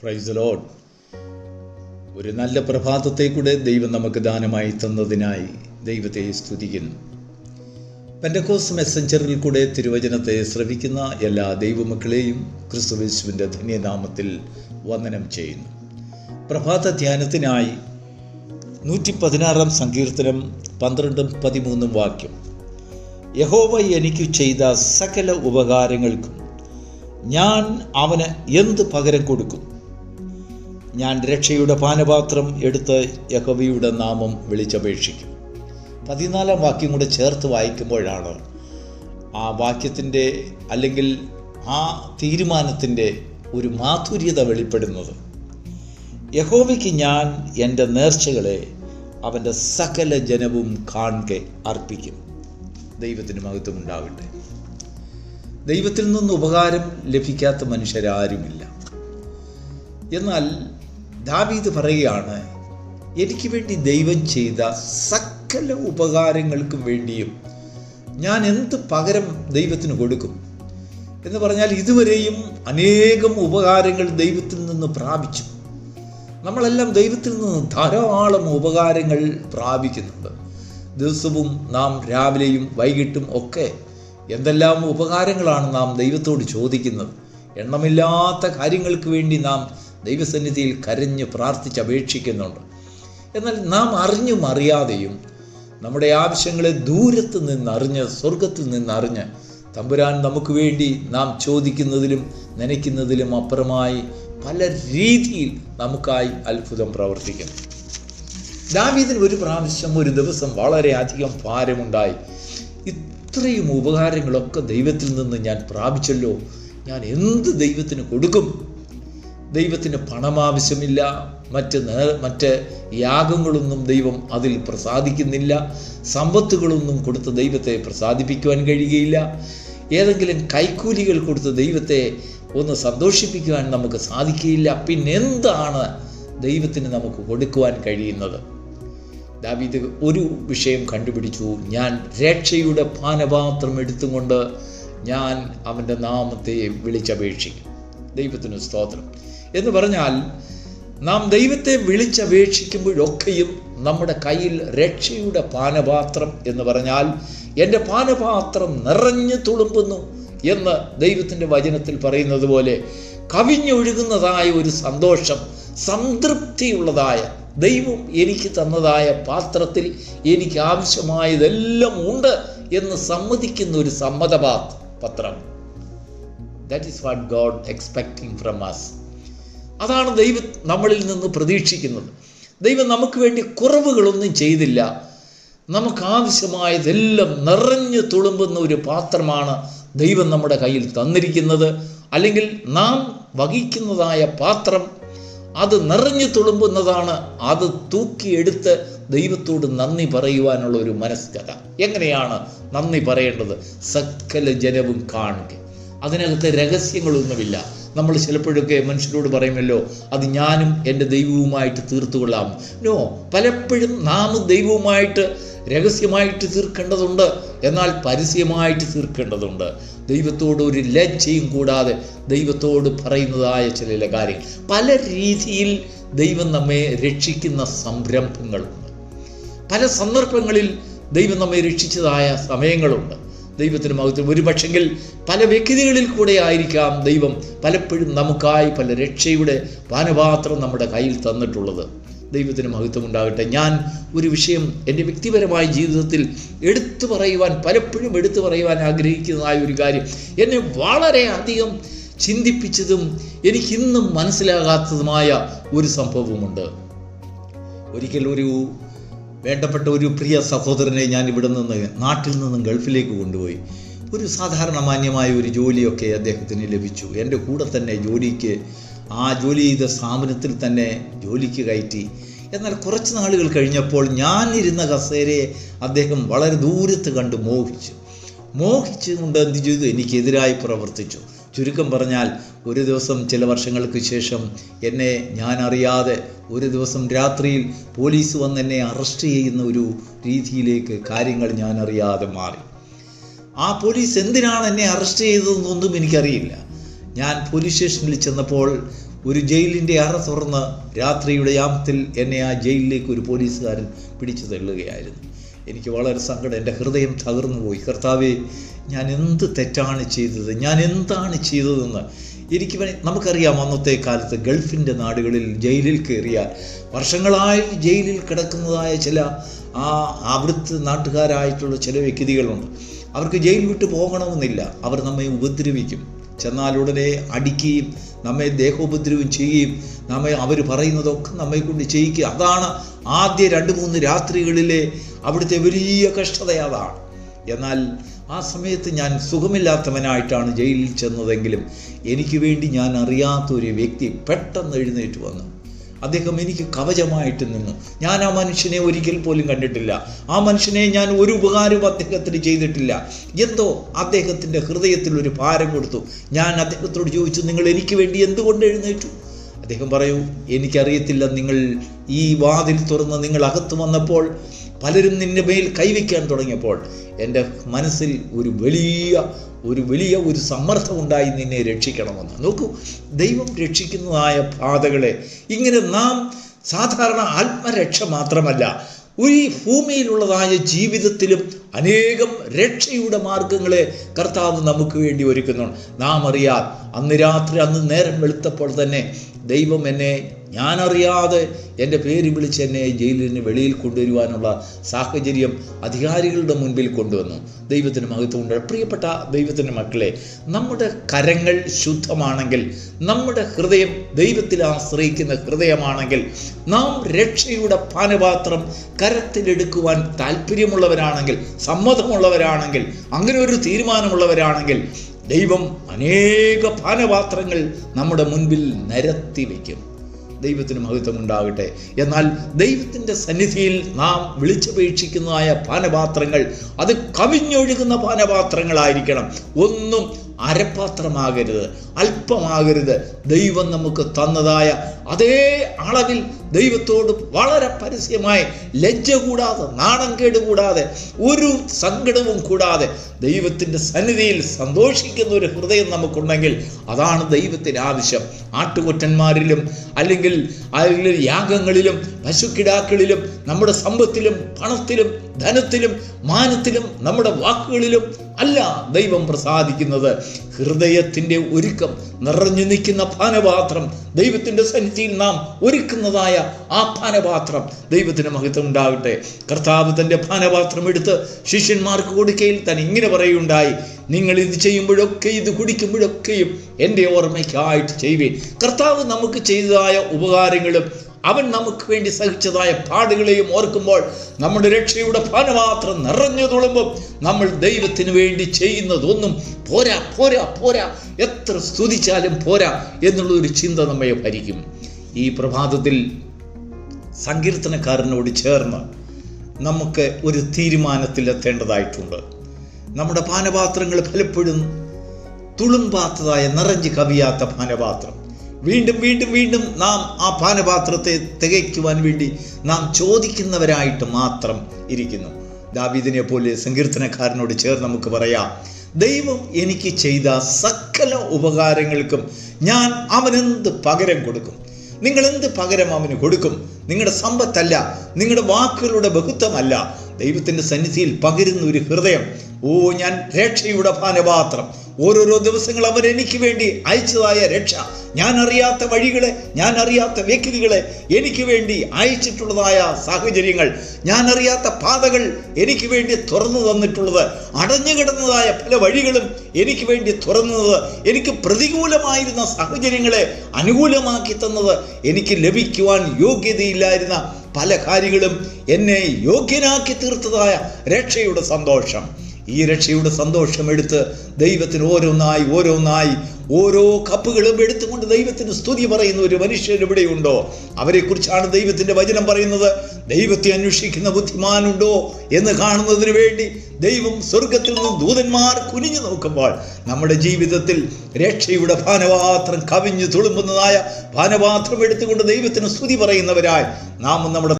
Praise the Lord. ഒരു നല്ല പ്രഭാതത്തെ കൂടെ ദൈവം നമുക്ക് ദാനമായി തന്നതിനായി ദൈവത്തെ സ്തുതിക്കുന്നു. പെന്തക്കോസ്ത് മെസ്സഞ്ചറിൽ കൂടെ തിരുവചനത്തെ ശ്രവിക്കുന്ന എല്ലാ ദൈവമക്കളെയും ക്രിസ്തുയേശുവിൻ്റെ ധന്യനാമത്തിൽ വന്ദനം ചെയ്യുന്നു. പ്രഭാത ധ്യാനത്തിനായി 116 സങ്കീർത്തനം 12-13 വാക്യം. യഹോവ എനിക്ക് ചെയ്ത സകല ഉപകാരങ്ങൾക്കും ഞാൻ അവന് എന്ത് പകരം കൊടുക്കും? ഞാൻ രക്ഷയുടെ പാനപാത്രം എടുത്ത് യഹോവയുടെ നാമം വിളിച്ചപേക്ഷിക്കും. 14 വാക്യം കൂടെ ചേർത്ത് വായിക്കുമ്പോഴാണ് ആ വാക്യത്തിൻ്റെ അല്ലെങ്കിൽ ആ തീരുമാനത്തിൻ്റെ ഒരു മാധുര്യത വെളിപ്പെടുന്നത്. യഹോവയ്ക്ക് ഞാൻ എൻ്റെ നേർച്ചകളെ അവൻ്റെ സകല ജനവും കാണെ അർപ്പിക്കും. ദൈവത്തിന് മഹത്വം ഉണ്ടാകട്ടെ. ദൈവത്തിൽ നിന്ന് ഉപകാരം ലഭിക്കാത്ത മനുഷ്യരാരുമില്ല. എന്നാൽ ദാവീദ് പറയുകയാണ്, എനിക്ക് വേണ്ടി ദൈവം ചെയ്ത സകല ഉപകാരങ്ങൾക്കും വേണ്ടിയും ഞാൻ എന്ത് പകരം ദൈവത്തിന് കൊടുക്കും എന്ന് പറഞ്ഞാൽ, ഇതുവരെയും അനേകം ഉപകാരങ്ങൾ ദൈവത്തിൽ നിന്ന് പ്രാപിച്ചു. നമ്മളെല്ലാം ദൈവത്തിൽ നിന്ന് ധാരാളം ഉപകാരങ്ങൾ പ്രാപിക്കുന്നുണ്ട്. ദിവസവും നാം രാവിലെയും വൈകിട്ടും ഒക്കെ എന്തെല്ലാം ഉപകാരങ്ങളാണ് നാം ദൈവത്തോട് ചോദിക്കുന്നത്. എണ്ണമില്ലാത്ത കാര്യങ്ങൾക്ക് വേണ്ടി നാം ദൈവസന്നിധിയിൽ കരഞ്ഞ് പ്രാർത്ഥിച്ചപേക്ഷിക്കുന്നുണ്ട്. എന്നാൽ നാം അറിഞ്ഞും അറിയാതെയും നമ്മുടെ ആവശ്യങ്ങളെ ദൂരത്ത് നിന്നറിഞ്ഞ്, സ്വർഗത്തിൽ നിന്നറിഞ്ഞ് തമ്പുരാൻ നമുക്ക് വേണ്ടി നാം ചോദിക്കുന്നതിലും നനയ്ക്കുന്നതിലും അപ്പുറമായി പല രീതിയിൽ നമുക്കായി അത്ഭുതം പ്രവർത്തിക്കുന്നു. ദാവീദിന് ഒരു പ്രാവശ്യം ഒരു ദിവസം വളരെയധികം ഭാരമുണ്ടായി. ഇത്രയും ഉപകാരങ്ങളൊക്കെ ദൈവത്തിൽ നിന്ന് ഞാൻ പ്രാപിച്ചല്ലോ, ഞാൻ എന്ത് ദൈവത്തിന് കൊടുക്കും? ദൈവത്തിന് പണം ആവശ്യമില്ല, മറ്റ് യാഗങ്ങളൊന്നും ദൈവം അതിൽ പ്രസാദിക്കുന്നില്ല, സമ്പത്തുകളൊന്നും കൊടുത്ത് ദൈവത്തെ പ്രസാദിപ്പിക്കുവാൻ കഴിയുകയില്ല, ഏതെങ്കിലും കൈക്കൂലികൾ കൊടുത്ത് ദൈവത്തെ ഒന്ന് സന്തോഷിപ്പിക്കുവാൻ നമുക്ക് സാധിക്കുകയില്ല. പിന്നെന്താണ് ദൈവത്തിന് നമുക്ക് കൊടുക്കുവാൻ കഴിയുന്നത്? ദാവീദ് ഒരു വിഷയം കണ്ടുപിടിച്ചു. ഞാൻ രക്ഷയുടെ പാനപാത്രം എടുത്തുകൊണ്ട് ഞാൻ അവൻ്റെ നാമത്തെ വിളിച്ചപേക്ഷിക്കും. ദൈവത്തിന് സ്തോത്രം എന്ന് പറഞ്ഞാൽ, നാം ദൈവത്തെ വിളിച്ചപേക്ഷിക്കുമ്പോഴൊക്കെയും നമ്മുടെ കയ്യിൽ രക്ഷയുടെ പാനപാത്രം എന്ന് പറഞ്ഞാൽ, എൻ്റെ പാനപാത്രം നിറഞ്ഞു തുളുമ്പുന്നു എന്ന് ദൈവത്തിൻ്റെ വചനത്തിൽ പറയുന്നത് പോലെ കവിഞ്ഞൊഴുകുന്നതായ ഒരു സന്തോഷം, സംതൃപ്തിയുള്ളതായ, ദൈവം എനിക്ക് തന്നതായ പാത്രത്തിൽ എനിക്ക് ആവശ്യമായതെല്ലാം ഉണ്ട് എന്ന് സമ്മതിക്കുന്ന ഒരു സമ്മതപത്രം. That is what God expecting from us. അതാണ് ദൈവം നമ്മളിൽ നിന്ന് പ്രതീക്ഷിക്കുന്നത്. ദൈവം നമുക്ക് വേണ്ടി കുറവുകളൊന്നും ചെയ്തില്ല. നമുക്ക് ആവശ്യമായതെല്ലാം നിറഞ്ഞു തുളുമ്പുന്ന ഒരു പാത്രമാണ് ദൈവം നമ്മുടെ കയ്യിൽ തന്നിരിക്കുന്നത്. അല്ലെങ്കിൽ നാം വഹിക്കുന്നതായ പാത്രം അത് നിറഞ്ഞു തുളുമ്പുന്നതാണ്. അത് തൂക്കിയെടുത്ത് ദൈവത്തോട് നന്ദി പറയുവാനുള്ള ഒരു മനസ്കത. എങ്ങനെയാണ് നന്ദി പറയേണ്ടത്? സകല ജനവും കാണുക. അതിനകത്ത് രഹസ്യങ്ങളൊന്നുമില്ല. നമ്മൾ ചിലപ്പോഴൊക്കെ മനുഷ്യരോട് പറയുമല്ലോ, അത് ഞാനും എൻ്റെ ദൈവവുമായിട്ട് തീർത്തുകൊള്ളാം. നോ, പലപ്പോഴും നാം ദൈവവുമായിട്ട് രഹസ്യമായിട്ട് തീർക്കേണ്ടതുണ്ട്, എന്നാൽ പരസ്യമായിട്ട് തീർക്കേണ്ടതുണ്ട്. ദൈവത്തോട് ഒരു ലജ്ജയും കൂടാതെ ദൈവത്തോട് പറയുന്നതായ ചില കാര്യങ്ങൾ. പല രീതിയിൽ ദൈവം നമ്മെ രക്ഷിക്കുന്ന സംരംഭങ്ങളുണ്ട്. പല സന്ദർഭങ്ങളിൽ ദൈവം നമ്മെ രക്ഷിച്ചതായ സമയങ്ങളുണ്ട്. ദൈവത്തിന് മഹത്വം. ഒരു പക്ഷെങ്കിൽ പല വ്യക്തികളിൽ കൂടെ ആയിരിക്കാം ദൈവം പലപ്പോഴും നമുക്കായി പല രക്ഷയുടെ പാനപാത്രം നമ്മുടെ കയ്യിൽ തന്നിട്ടുള്ളത്. ദൈവത്തിന് മഹത്വം ഉണ്ടാകട്ടെ. ഞാൻ ഒരു വിഷയം എൻ്റെ വ്യക്തിപരമായ ജീവിതത്തിൽ പലപ്പോഴും എടുത്തു പറയുവാൻ ആഗ്രഹിക്കുന്നതായ ഒരു കാര്യം, എന്നെ വളരെയധികം ചിന്തിപ്പിച്ചതും എനിക്കിന്നും മനസ്സിലാകാത്തതുമായ ഒരു സംഭവമുണ്ട്. ഒരിക്കൽ ഒരു വേണ്ടപ്പെട്ട ഒരു പ്രിയ സഹോദരനെ ഞാൻ നാട്ടിൽ നിന്നും ഗൾഫിലേക്ക് കൊണ്ടുപോയി. ഒരു സാധാരണ മാന്യമായ ഒരു ജോലിയൊക്കെ അദ്ദേഹത്തിന് ലഭിച്ചു. എൻ്റെ കൂടെ തന്നെ ജോലി ചെയ്ത സ്ഥാപനത്തിൽ തന്നെ ജോലിക്ക് കയറ്റി. എന്നാൽ കുറച്ച് നാളുകൾ കഴിഞ്ഞപ്പോൾ ഞാനിരുന്ന കസേരയെ അദ്ദേഹം വളരെ ദൂരത്ത് കണ്ട് മോഹിച്ചുകൊണ്ട് എന്ത് ചെയ്തു? എനിക്കെതിരായി പ്രവർത്തിച്ചു. ചുരുക്കം പറഞ്ഞാൽ, ഒരു ദിവസം ചില വർഷങ്ങൾക്ക് ശേഷം ഞാൻ അറിയാതെ ഒരു ദിവസം രാത്രിയിൽ പോലീസ് വന്ന് എന്നെ അറസ്റ്റ് ചെയ്യുന്ന ഒരു രീതിയിലേക്ക് കാര്യങ്ങൾ ഞാൻ അറിയാതെ മാറി. ആ പോലീസ് എന്തിനാണ് എന്നെ അറസ്റ്റ് ചെയ്തതെന്നൊന്നും എനിക്കറിയില്ല. ഞാൻ പോലീസ് സ്റ്റേഷനിൽ ചെന്നപ്പോൾ ഒരു ജയിലിൻ്റെ അറ തുറന്ന് രാത്രിയുടെ യാമത്തിൽ എന്നെ ആ ജയിലിലേക്ക് ഒരു പോലീസുകാരൻ പിടിച്ചു തള്ളുകയായിരുന്നു. എനിക്ക് വളരെ സങ്കടം, എൻ്റെ ഹൃദയം തകർന്നു പോയി. കർത്താവേ, ഞാൻ എന്ത് തെറ്റാണ് ചെയ്തത്, ഞാൻ എന്താണ് ചെയ്തതെന്ന് നമുക്കറിയാം. അന്നത്തെ കാലത്ത് ഗൾഫിൻ്റെ നാടുകളിൽ ജയിലിൽ കയറിയാൽ വർഷങ്ങളായി ജയിലിൽ കിടക്കുന്നതായ ചില അവിടുത്തെ നാട്ടുകാരായിട്ടുള്ള ചില വ്യക്തികളുണ്ട്. അവർക്ക് ജയിൽ വിട്ട് പോകണമെന്നില്ല. അവർ നമ്മെ ഉപദ്രവിക്കും. ചെന്നാൽ ഉടനെ അടിക്കുകയും നമ്മെ ദേഹോപദ്രവം ചെയ്യുകയും അവർ പറയുന്നതൊക്കെ നമ്മെ കൊണ്ട് ചെയ്യിക്കുക. അതാണ് ആദ്യ 2-3 രാത്രികളിലെ അവിടുത്തെ വലിയ കഷ്ടത അതാണ്. എന്നാൽ ആ സമയത്ത് ഞാൻ സുഖമില്ലാത്തവനായിട്ടാണ് ജയിലിൽ ചെന്നതെങ്കിലും എനിക്ക് വേണ്ടി ഞാൻ അറിയാത്തൊരു വ്യക്തി പെട്ടെന്ന് എഴുന്നേറ്റ് വന്നു. അദ്ദേഹം എനിക്ക് കവചമായിട്ട് നിന്നു. ഞാൻ ആ മനുഷ്യനെ ഒരിക്കൽ പോലും കണ്ടിട്ടില്ല. ആ മനുഷ്യനെ ഞാൻ ഒരു ഉപകാരവും അദ്ദേഹത്തിന് ചെയ്തിട്ടില്ല. എന്തോ അദ്ദേഹത്തിൻ്റെ ഹൃദയത്തിൽ ഒരു ഭാരം കൊടുത്തു. ഞാൻ അദ്ദേഹത്തോട് ചോദിച്ചു, നിങ്ങൾ എനിക്ക് വേണ്ടി എന്തുകൊണ്ട് എഴുന്നേറ്റു? അദ്ദേഹം പറയൂ, എനിക്കറിയത്തില്ല. നിങ്ങൾ ഈ വാതിൽ തുറന്ന് നിങ്ങൾ അകത്ത് വന്നപ്പോൾ പലരും നിന്റെ മേൽ കൈവയ്ക്കാൻ തുടങ്ങിയപ്പോൾ എൻ്റെ മനസ്സിൽ ഒരു വലിയ സമ്മർദ്ദം ഉണ്ടായി നിന്നെ രക്ഷിക്കണമെന്ന്. നോക്കൂ, ദൈവം രക്ഷിക്കുന്നതായ പാതകളെ ഇങ്ങനെ നാം സാധാരണ ആത്മരക്ഷ മാത്രമല്ല, ഈ ഭൂമിയിലുള്ളതായ ജീവിതത്തിലും അനേകം രക്ഷയുടെ മാർഗങ്ങളെ കർത്താവ് നമുക്ക് വേണ്ടി ഒരുക്കുന്നുണ്ട്. നാം അറിയാം, അന്ന് നേരം വെളുത്തപ്പോൾ തന്നെ ദൈവം എന്നെ ഞാനറിയാതെ എൻ്റെ പേര് വിളിച്ച് എന്നെ ജയിലിന് വെളിയിൽ കൊണ്ടുവരുവാനുള്ള സാഹചര്യം അധികാരികളുടെ മുൻപിൽ കൊണ്ടുവന്നു. ദൈവത്തിന് മഹത്വമുണ്ട്. പ്രിയപ്പെട്ട ദൈവത്തിൻ്റെ മക്കളെ, നമ്മുടെ കരങ്ങൾ ശുദ്ധമാണെങ്കിൽ, നമ്മുടെ ഹൃദയം ദൈവത്തിൽ ആശ്രയിക്കുന്ന ഹൃദയമാണെങ്കിൽ, നാം രക്ഷയുടെ പാനപാത്രം കരത്തിലെടുക്കുവാൻ താല്പര്യമുള്ളവരാണെങ്കിൽ, സമ്മതമുള്ളവരാണെങ്കിൽ, അങ്ങനെ ഒരു തീരുമാനമുള്ളവരാണെങ്കിൽ, ദൈവം അനേക പാനപാത്രങ്ങൾ നമ്മുടെ മുൻപിൽ നിരത്തി വയ്ക്കും. ദൈവത്തിന് മഹത്വം ഉണ്ടാകട്ടെ. എന്നാൽ ദൈവത്തിൻ്റെ സന്നിധിയിൽ നാം വിളിച്ചപേക്ഷിക്കുന്നതായ പാനപാത്രങ്ങൾ അത് കവിഞ്ഞൊഴുകുന്ന പാനപാത്രങ്ങളായിരിക്കണം. ഒന്നും അരപ്പാത്രമാകരുത്, അല്പമാകരുത്. ദൈവം നമുക്ക് തന്നതായ അതേ അളവിൽ ദൈവത്തോട് വളരെ പരസ്യമായി ലജ്ജ കൂടാതെ, നാണംകേട് കൂടാതെ, ഒരു സങ്കടവും കൂടാതെ ദൈവത്തിൻ്റെ സന്നിധിയിൽ സന്തോഷിക്കുന്ന ഒരു ഹൃദയം നമുക്കുണ്ടെങ്കിൽ അതാണ് ദൈവത്തിന് ആവശ്യം. ആട്ടുകൊറ്റന്മാരിലും അല്ലെങ്കിൽ യാഗങ്ങളിലും പശുക്കിടാക്കളിലും നമ്മുടെ സമ്പത്തിലും പണത്തിലും ധനത്തിലും മാനത്തിലും നമ്മുടെ വാക്കുകളിലും അല്ല ദൈവം പ്രസാദിക്കുന്നത്. ഹൃദയത്തിൻ്റെ ഒരുക്കം നിറഞ്ഞു നിൽക്കുന്ന പാനപാത്രം, ദൈവത്തിൻ്റെ സന്നിധിയിൽ നാം ഒരുക്കുന്നതായ ആ പാനപാത്രം, ദൈവത്തിന് മഹത്വം ഉണ്ടാകട്ടെ. കർത്താവ് തൻ്റെ പാനപാത്രം എടുത്ത് ശിഷ്യന്മാർക്ക് കൊടുക്കയിൽ താൻ ഇങ്ങനെ പറയുണ്ടായി, നിങ്ങൾ ഇത് ചെയ്യുമ്പോഴൊക്കെ, ഇത് കുടിക്കുമ്പോഴൊക്കെയും എൻ്റെ ഓർമ്മയ്ക്കായിട്ട് ചെയ്യുവീൻ. കർത്താവ് നമുക്ക് ചെയ്തതായ ഉപകാരങ്ങളും അവൻ നമുക്ക് വേണ്ടി സഹിച്ചതായ പാടുകളെയും ഓർക്കുമ്പോൾ നമ്മുടെ രക്ഷയുടെ പാനപാത്രം നിറഞ്ഞു തുളുമ്പും നമ്മൾ ദൈവത്തിന് വേണ്ടി ചെയ്യുന്നതൊന്നും പോരാ പോരാ പോരാ, എത്ര സ്തുതിച്ചാലും പോരാ എന്നുള്ളൊരു ചിന്ത നമ്മെ ഭരിക്കും. ഈ പ്രഭാതത്തിൽ സങ്കീർത്തനക്കാരനോട് ചേർന്ന് നമുക്ക് ഒരു തീരുമാനത്തിലെത്തേണ്ടതായിട്ടുണ്ട്. നമ്മുടെ പാനപാത്രങ്ങൾ പലപ്പോഴും തുളുമ്പാത്തതായ, നിറഞ്ഞു കവിയാത്ത പാനപാത്രം. വീണ്ടും വീണ്ടും വീണ്ടും നാം ആ പാനപാത്രത്തെ തികയ്ക്കുവാൻ വേണ്ടി നാം ചോദിക്കുന്നവരായിട്ട് മാത്രം ഇരിക്കുന്നു. ദാവീദിനെ പോലെ സങ്കീർത്തനക്കാരനോട് ചേർന്ന് നമുക്ക് പറയാം, ദൈവം എനിക്ക് ചെയ്ത സകല ഉപകാരങ്ങൾക്കും ഞാൻ അവനെന്ത് പകരം കൊടുക്കും? നിങ്ങൾ എന്ത് പകരം അവന് കൊടുക്കും? നിങ്ങളുടെ സമ്പത്തല്ല, നിങ്ങളുടെ വാക്കുകളുടെ ബഹുത്വമല്ല, ദൈവത്തിൻ്റെ സന്നിധിയിൽ പകരുന്ന ഒരു ഹൃദയം. ഞാൻ രക്ഷയുടെ പാനപാത്രം. ഓരോരോ ദിവസങ്ങൾ അവൻ എനിക്ക് വേണ്ടി അയച്ചതായ രക്ഷ, ഞാൻ അറിയാത്ത വഴികളെ, ഞാൻ അറിയാത്ത വ്യക്തികളെ എനിക്ക് വേണ്ടി അയച്ചിട്ടുള്ളതായ സാഹചര്യങ്ങൾ, ഞാൻ അറിയാത്ത പാതകൾ എനിക്ക് വേണ്ടി തുറന്നു തന്നിട്ടുള്ളത്, അടഞ്ഞു കിടന്നതായ പല വഴികളും എനിക്ക് വേണ്ടി തുറന്നത്, എനിക്ക് പ്രതികൂലമായിരുന്ന സാഹചര്യങ്ങളെ അനുകൂലമാക്കി തന്നത്, എനിക്ക് ലഭിക്കുവാൻ യോഗ്യതയില്ലായിരുന്ന പല കാര്യങ്ങളും എന്നെ യോഗ്യനാക്കി തീർത്തതായ രക്ഷയുടെ സന്തോഷം. ഈ രക്ഷയുടെ സന്തോഷം എടുത്ത് ദൈവത്തിന് ഓരോന്നായി ഓരോ കപ്പുകളും എടുത്തുകൊണ്ട് ദൈവത്തിന് സ്തുതി പറയുന്ന ഒരു മനുഷ്യൻ എവിടെയുണ്ടോ? അവരെക്കുറിച്ചാണ് ദൈവത്തിൻ്റെ വചനം പറയുന്നത്. ദൈവത്തെ അന്വേഷിക്കുന്ന ബുദ്ധിമാനുണ്ടോ എന്ന് കാണുന്നതിന് വേണ്ടി ദൈവം സ്വർഗത്തിൽ നിന്ന് ദൂതന്മാർ കുനിഞ്ഞു നോക്കുമ്പോൾ നമ്മുടെ ജീവിതത്തിൽ രക്ഷയുടെ പാനപാത്രം കവിഞ്ഞു തുളുമ്പുന്നതായ പാനപാത്രം എടുത്തുകൊണ്ട് ദൈവത്തിന് സ്തുതി പറയുന്നവരായി നാം നമ്മുടെ